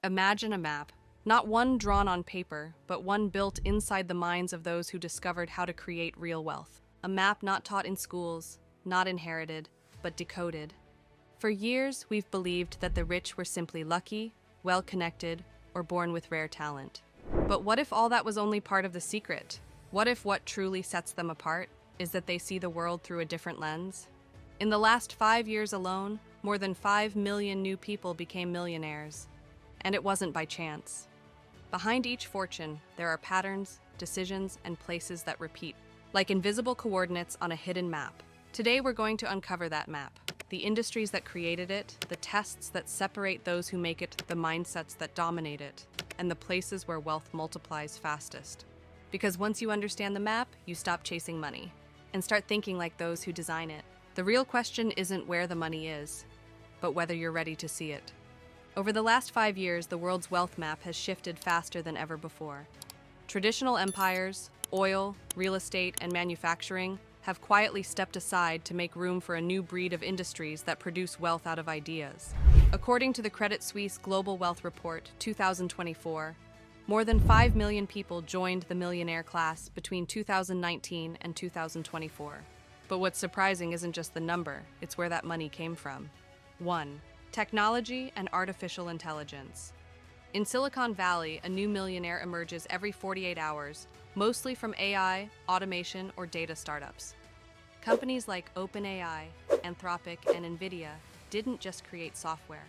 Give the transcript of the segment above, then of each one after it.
Imagine a map, not one drawn on paper, but one built inside the minds of those who discovered how to create real wealth. A map not taught in schools, not inherited, but decoded. For years, we've believed that the rich were simply lucky, well-connected, or born with rare talent. But what if all that was only part of the secret? What if what truly sets them apart is that they see the world through a different lens? In the last 5 years alone, more than 5 million new people became millionaires. And it wasn't by chance. Behind each fortune, there are patterns, decisions, and places that repeat, like invisible coordinates on a hidden map. Today we're going to uncover that map, the industries that created it, the tests that separate those who make it, the mindsets that dominate it, and the places where wealth multiplies fastest. Because once you understand the map, you stop chasing money and start thinking like those who design it. The real question isn't where the money is, but whether you're ready to see it. Over the last 5 years, the world's wealth map has shifted faster than ever before. Traditional empires, oil, real estate, and manufacturing have quietly stepped aside to make room for a new breed of industries that produce wealth out of ideas. According to the Credit Suisse Global Wealth Report 2024, more than 5 million people joined the millionaire class between 2019 and 2024. But what's surprising isn't just the number, it's where that money came from. 1. Technology and artificial intelligence. In Silicon Valley, a new millionaire emerges every 48 hours, mostly from AI, automation, or data startups. Companies like OpenAI, Anthropic, and NVIDIA didn't just create software.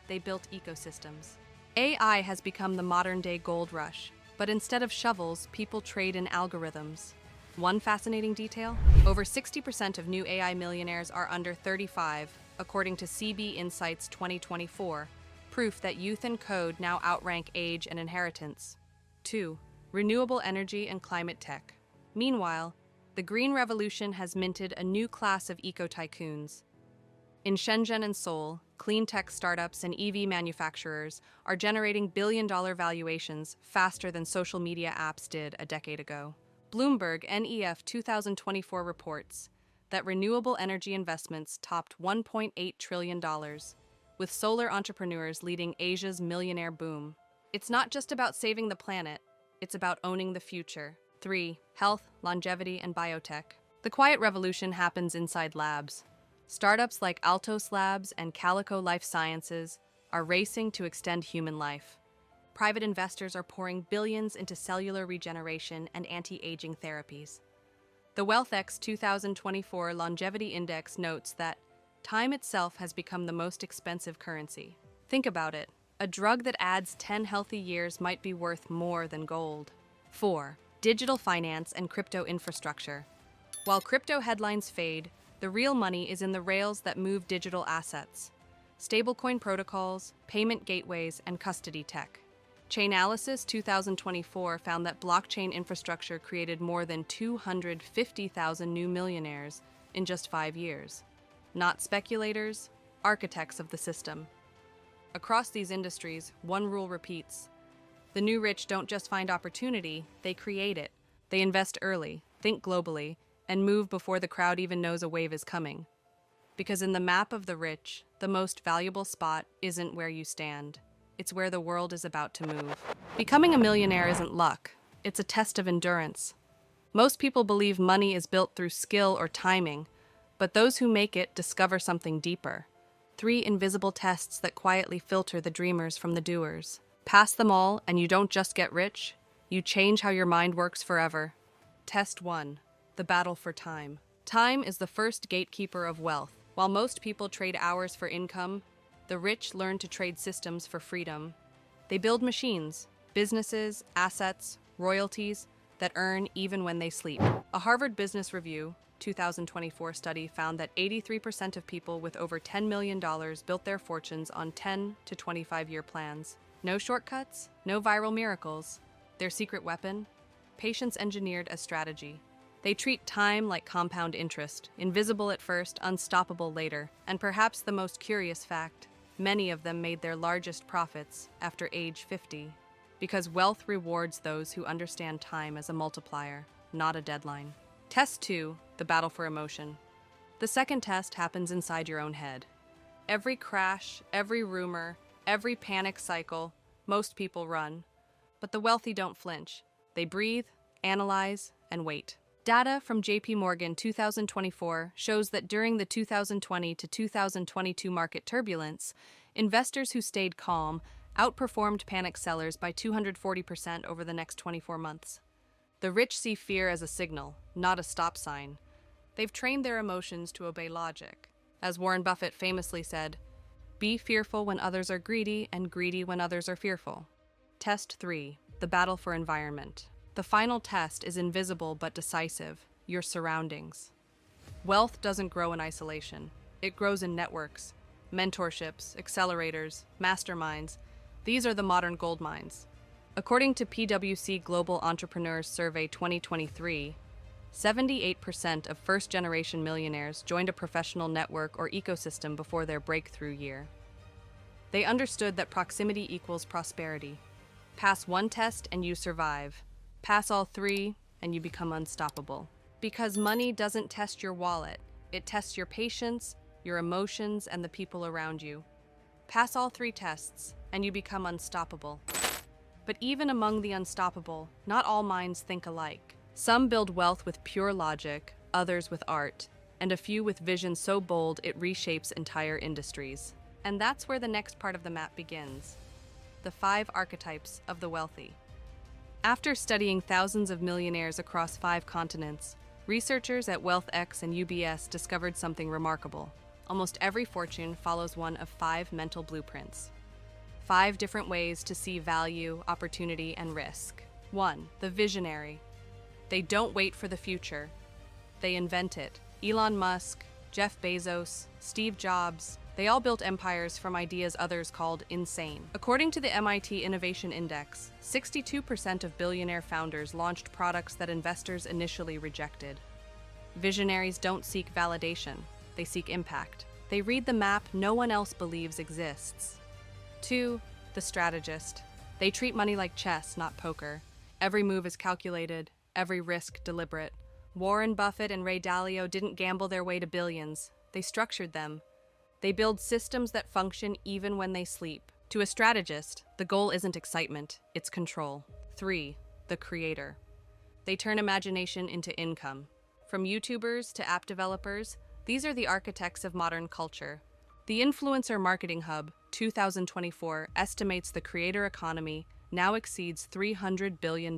They built ecosystems. AI has become the modern-day gold rush, but instead of shovels, people trade in algorithms. One fascinating detail? Over 60% of new AI millionaires are under 35, according to CB Insights 2024, proof that youth and code now outrank age and inheritance. 2. Renewable energy and climate tech. Meanwhile, the green revolution has minted a new class of eco-tycoons. In Shenzhen and Seoul, clean tech startups and EV manufacturers are generating billion-dollar valuations faster than social media apps did a decade ago. Bloomberg NEF 2024 reports that renewable energy investments topped $1.8 trillion, with solar entrepreneurs leading Asia's millionaire boom. It's not just about saving the planet, it's about owning the future. 3. Health, longevity, and biotech. The quiet revolution happens inside labs. Startups like Altos Labs and Calico Life Sciences are racing to extend human life. Private investors are pouring billions into cellular regeneration and anti-aging therapies. The WealthX 2024 Longevity Index notes that time itself has become the most expensive currency. Think about it. A drug that adds 10 healthy years might be worth more than gold. 4. Digital finance and crypto infrastructure. While crypto headlines fade, the real money is in the rails that move digital assets. Stablecoin protocols, payment gateways, and custody tech. Chainalysis 2024 found that blockchain infrastructure created more than 250,000 new millionaires in just 5 years. Not speculators, architects of the system. Across these industries, one rule repeats. The new rich don't just find opportunity, they create it. They invest early, think globally, and move before the crowd even knows a wave is coming. Because in the map of the rich, the most valuable spot isn't where you stand. It's where the world is about to move. Becoming a millionaire isn't luck. It's a test of endurance. Most people believe money is built through skill or timing, but those who make it discover something deeper. 3 invisible tests that quietly filter the dreamers from the doers. Pass them all, and you don't just get rich, you change how your mind works forever. Test 1. The battle for time. Time is the first gatekeeper of wealth. While most people trade hours for income, the rich learn to trade systems for freedom. They build machines, businesses, assets, royalties that earn even when they sleep. A Harvard Business Review 2024 study found that 83% of people with over $10 million built their fortunes on 10 to 25-year plans. No shortcuts, no viral miracles. Their secret weapon? Patience engineered as strategy. They treat time like compound interest, invisible at first, unstoppable later. And perhaps the most curious fact, many of them made their largest profits after age 50, because wealth rewards those who understand time as a multiplier, not a deadline. Test 2, the battle for emotion. The second test happens inside your own head. Every crash, every rumor, every panic cycle Most people run. But the wealthy don't flinch. They breathe, analyze, and wait. Data from JP Morgan 2024 shows that during the 2020 to 2022 market turbulence, investors who stayed calm outperformed panic sellers by 240% over the next 24 months. The rich see fear as a signal, not a stop sign. They've trained their emotions to obey logic. As Warren Buffett famously said, "Be fearful when others are greedy and greedy when others are fearful." Test 3. The battle for environment. The final test is invisible but decisive: your surroundings. Wealth doesn't grow in isolation. It grows in networks, mentorships, accelerators, masterminds. These are the modern gold mines. According to PwC Global Entrepreneurs Survey 2023, 78% of first-generation millionaires joined a professional network or ecosystem before their breakthrough year. They understood that proximity equals prosperity. Pass one test and you survive. Pass all three and you become unstoppable. Because money doesn't test your wallet, it tests your patience, your emotions, and the people around you. Pass all three tests and you become unstoppable. But even among the unstoppable, not all minds think alike. Some build wealth with pure logic, others with art, and a few with vision so bold it reshapes entire industries. And that's where the next part of the map begins: the 5 archetypes of the wealthy. After studying thousands of millionaires across 5 continents, researchers at WealthX and UBS discovered something remarkable. Almost every fortune follows one of 5 mental blueprints. 5 different ways to see value, opportunity, and risk. 1. The visionary. They don't wait for the future. They invent it. Elon Musk, Jeff Bezos, Steve Jobs, they all built empires from ideas others called insane. According to the MIT Innovation Index, 62% of billionaire founders launched products that investors initially rejected. Visionaries don't seek validation. They seek impact. They read the map no one else believes exists. 2. The strategist. They treat money like chess, not poker. Every move is calculated, every risk deliberate. Warren Buffett and Ray Dalio didn't gamble their way to billions. They structured them. They build systems that function even when they sleep. To a strategist, the goal isn't excitement, it's control. 3. The creator. They turn imagination into income. From YouTubers to app developers, these are the architects of modern culture. The Influencer Marketing Hub 2024 estimates the creator economy now exceeds $300 billion,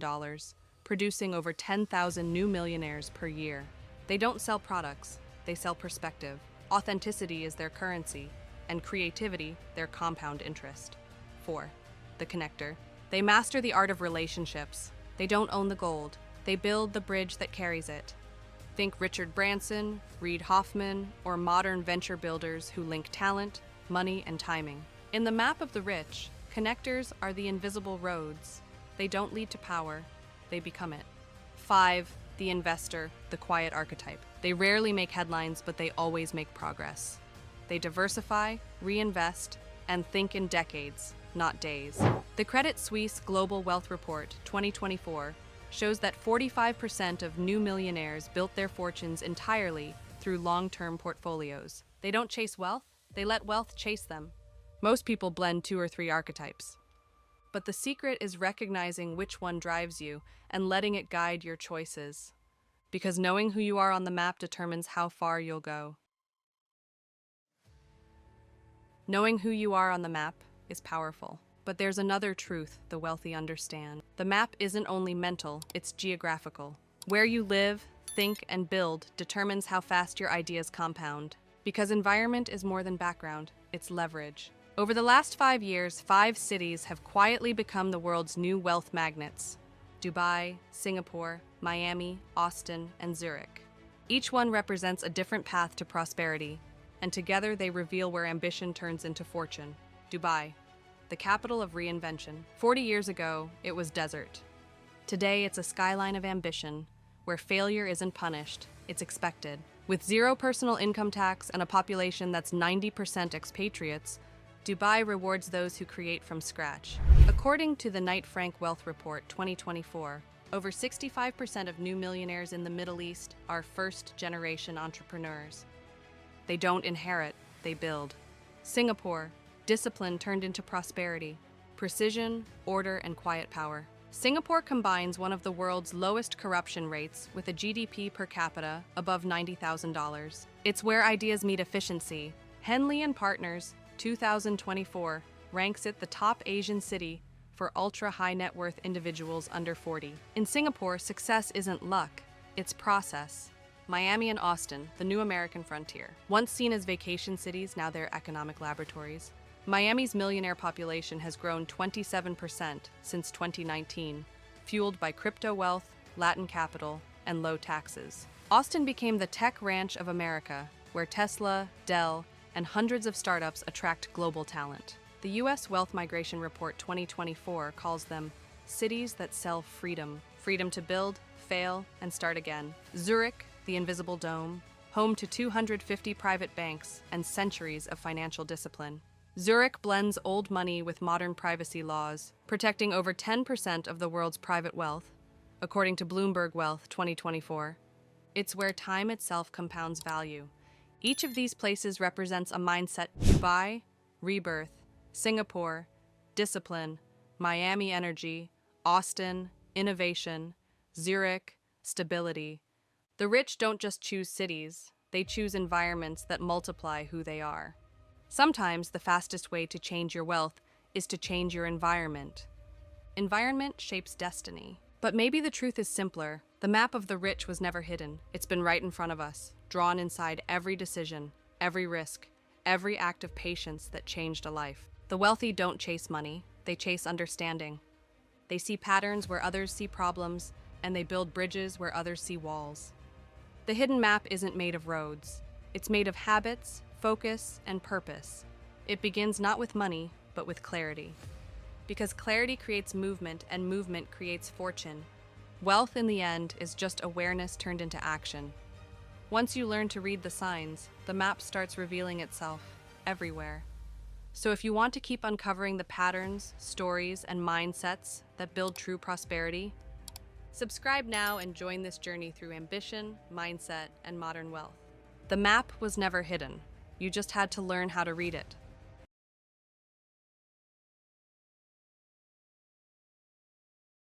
producing over 10,000 new millionaires per year. They don't sell products, they sell perspective. Authenticity is their currency, and creativity their compound interest. 4. The connector. They master the art of relationships. They don't own the gold, they build the bridge that carries it. Think Richard Branson, Reid Hoffman, or modern venture builders who link talent, money, and timing. In the map of the rich, connectors are the invisible roads. They don't lead to power, they become it. 5. The investor, the quiet archetype. They rarely make headlines, but they always make progress. They diversify, reinvest, and think in decades, not days. The Credit Suisse Global Wealth Report 2024 shows that 45% of new millionaires built their fortunes entirely through long-term portfolios. They don't chase wealth, they let wealth chase them. Most people blend 2 or 3 archetypes. But the secret is recognizing which one drives you and letting it guide your choices. Because knowing who you are on the map determines how far you'll go. Knowing who you are on the map is powerful. But there's another truth the wealthy understand. The map isn't only mental, it's geographical. Where you live, think, and build determines how fast your ideas compound. Because environment is more than background, it's leverage. Over the last 5 years, 5 cities have quietly become the world's new wealth magnets: Dubai, Singapore, Miami, Austin, and Zurich. Each one represents a different path to prosperity, and together they reveal where ambition turns into fortune. Dubai, the capital of reinvention. 40 years ago, it was desert. Today, it's a skyline of ambition, where failure isn't punished, it's expected. With zero personal income tax and a population that's 90% expatriates, Dubai rewards those who create from scratch. According to the Knight Frank Wealth Report 2024, over 65% of new millionaires in the Middle East are first-generation entrepreneurs. They don't inherit, they build. Singapore, discipline turned into prosperity. precision, order, and quiet power. Singapore combines one of the world's lowest corruption rates with a GDP per capita above $90,000. It's where ideas meet efficiency. Henley and Partners, 2024, ranks it the top Asian city for ultra-high net worth individuals under 40. In Singapore, success isn't luck, it's process. Miami and Austin, the new American frontier. Once seen as vacation cities, now they're economic laboratories. Miami's millionaire population has grown 27% since 2019, fueled by crypto wealth, Latin capital, and low taxes. Austin became the tech ranch of America, where Tesla, Dell, and hundreds of startups attract global talent. The U.S. Wealth Migration Report 2024 calls them cities that sell freedom. Freedom to build, fail, and start again. Zurich, the invisible dome, home to 250 private banks and centuries of financial discipline. Zurich blends old money with modern privacy laws, protecting over 10% of the world's private wealth, according to Bloomberg Wealth 2024. It's where time itself compounds value. Each of these places represents a mindset: Dubai, rebirth; Singapore, discipline; Miami, energy; Austin, innovation; Zurich, stability. The rich don't just choose cities, they choose environments that multiply who they are. Sometimes the fastest way to change your wealth is to change your environment. Environment shapes destiny. But maybe the truth is simpler. The map of the rich was never hidden. It's been right in front of us, drawn inside every decision, every risk, every act of patience that changed a life. The wealthy don't chase money, they chase understanding. They see patterns where others see problems, and they build bridges where others see walls. The hidden map isn't made of roads. It's made of habits, focus, and purpose. It begins not with money, but with clarity. Because clarity creates movement, and movement creates fortune. Wealth, in the end, is just awareness turned into action. Once you learn to read the signs, the map starts revealing itself everywhere. So if you want to keep uncovering the patterns, stories, and mindsets that build true prosperity, subscribe now and join this journey through ambition, mindset, and modern wealth. The map was never hidden. You just had to learn how to read it.